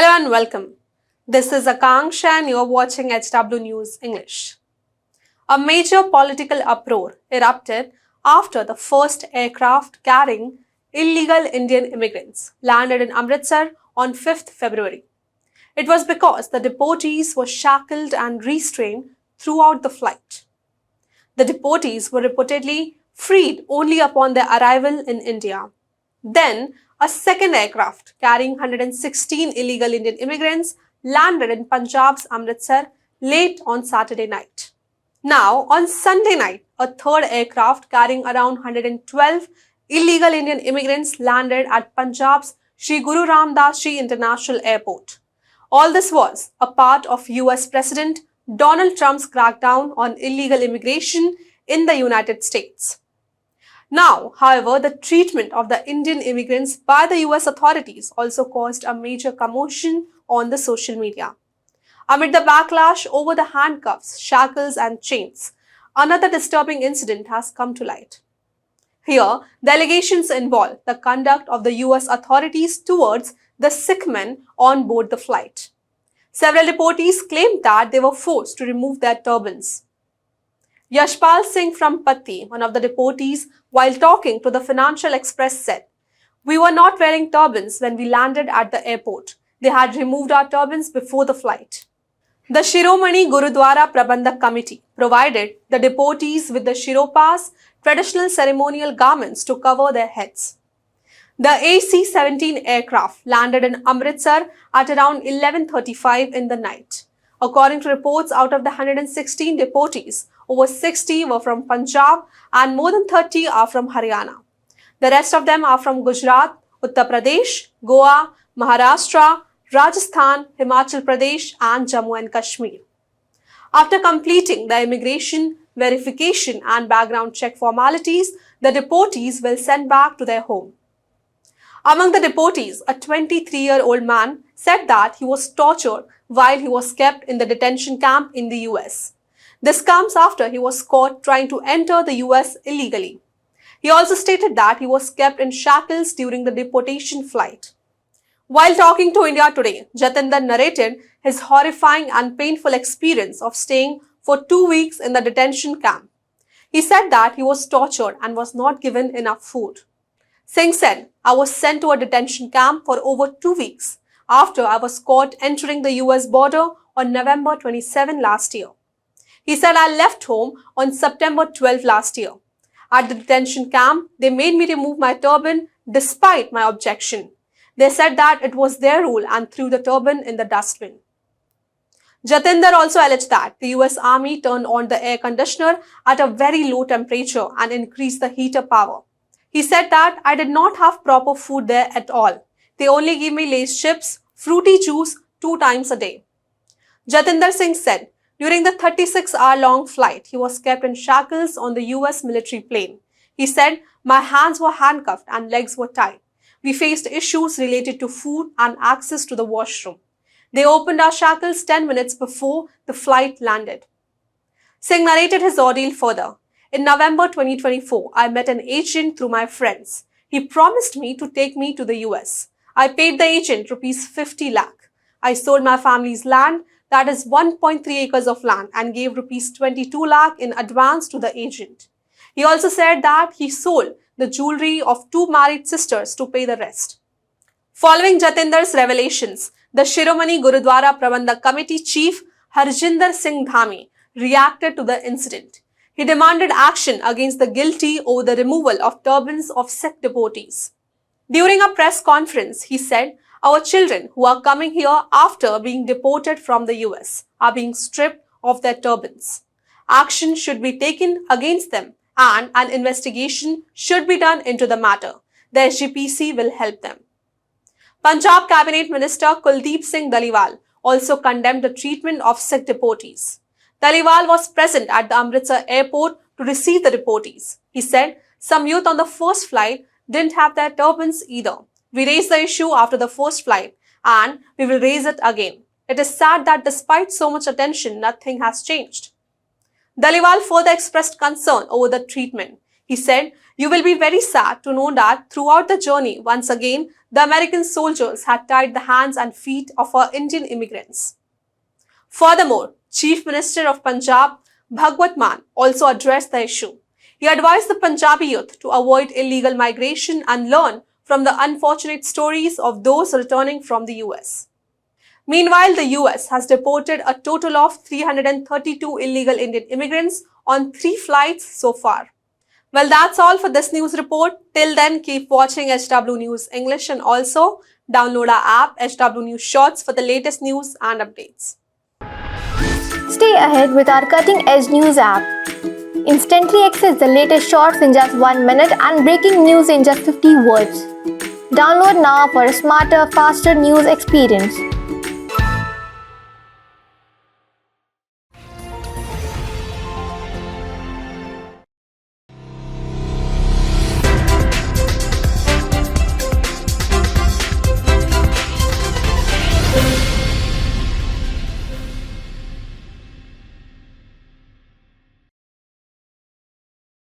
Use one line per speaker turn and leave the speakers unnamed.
Hello and welcome. This is Akanksha and you're watching HW News English. A major political uproar erupted after the first aircraft carrying illegal Indian immigrants landed in Amritsar on 5th February. It was because the deportees were shackled and restrained throughout the flight. The deportees were reportedly freed only upon their arrival in India. Then, a second aircraft carrying 116 illegal Indian immigrants landed in Punjab's Amritsar late on Saturday night. Now, on Sunday night, a third aircraft carrying around 112 illegal Indian immigrants landed at Punjab's Sri Guru Ram Das Ji International Airport. All this was a part of US President Donald Trump's crackdown on illegal immigration in the United States. Now, however, the treatment of the Indian immigrants by the US authorities also caused a major commotion on the social media. Amid the backlash over the handcuffs, shackles and chains, another disturbing incident has come to light. Here, the allegations involve the conduct of the US authorities towards the Sikh men on board the flight. Several deportees claimed that they were forced to remove their turbans. Yashpal Singh from Patti, one of the deportees, while talking to the Financial Express said, "We were not wearing turbans when we landed at the airport. They had removed our turbans before the flight." The Shiromani Gurudwara Prabandhak Committee provided the deportees with the Shiropas, traditional ceremonial garments to cover their heads. The AC-17 aircraft landed in Amritsar at around 11:35 in the night. According to reports, out of the 116 deportees, over 60 were from Punjab and more than 30 are from Haryana. The rest of them are from Gujarat, Uttar Pradesh, Goa, Maharashtra, Rajasthan, Himachal Pradesh and Jammu and Kashmir. After completing the immigration, verification and background check formalities, the deportees will send back to their home. Among the deportees, a 23-year-old man said that he was tortured while he was kept in the detention camp in the US. This comes after he was caught trying to enter the US illegally. He also stated that he was kept in shackles during the deportation flight. While talking to India Today, Jatinder narrated his horrifying and painful experience of staying for 2 weeks in the detention camp. He said that he was tortured and was not given enough food. Singh said, "I was sent to a detention camp for over 2 weeks after I was caught entering the US border on November 27 last year. He said, "I left home on September 12 last year. At the detention camp, they made me remove my turban despite my objection. They said that it was their rule and threw the turban in the dustbin." Jatinder also alleged that the US Army turned on the air conditioner at a very low temperature and increased the heater power. He said that, "I did not have proper food there at all. They only give me Lay's chips, fruity juice 2 times a day." Jatinder Singh said, during the 36-hour-long flight, he was kept in shackles on the US military plane. He said, "My hands were handcuffed and legs were tied. We faced issues related to food and access to the washroom. They opened our shackles 10 minutes before the flight landed." Singh narrated his ordeal further. "In November 2024, I met an agent through my friends. He promised me to take me to the US. I paid the agent rupees 50 lakh. I sold my family's land, that is 1.3 acres of land, and gave rupees 22 lakh in advance to the agent." He also said that he sold the jewelry of 2 married sisters to pay the rest. Following Jatinder's revelations, the Shiromani Gurudwara Prabandhak Committee chief Harjinder Singh Dhami reacted to the incident. He demanded action against the guilty over the removal of turbans of Sikh deportees. During a press conference, he said, "Our children who are coming here after being deported from the US are being stripped of their turbans. Action should be taken against them and an investigation should be done into the matter. The SGPC will help them." Punjab Cabinet Minister Kuldeep Singh Dhaliwal also condemned the treatment of Sikh deportees. Dhaliwal was present at the Amritsar airport to receive the deportees. He said, "Some youth on the first flight didn't have their turbans either. We raised the issue after the first flight and we will raise it again. It is sad that despite so much attention, nothing has changed." Dhaliwal further expressed concern over the treatment. He said, "You will be very sad to know that throughout the journey, once again, the American soldiers had tied the hands and feet of our Indian immigrants. Furthermore, Chief Minister of Punjab, Bhagwat Mann, also addressed the issue. He advised the Punjabi youth to avoid illegal migration and learn from the unfortunate stories of those returning from the US. Meanwhile, the US has deported a total of 332 illegal Indian immigrants on 3 flights so far. Well, that's all for this news report. Till then, keep watching HW News English and also download our app HW News Shorts for the latest news and updates.
Stay ahead with our cutting-edge news app. Instantly access the latest shorts in just 1 minute and breaking news in just 50 words. Download now for a smarter, faster news experience.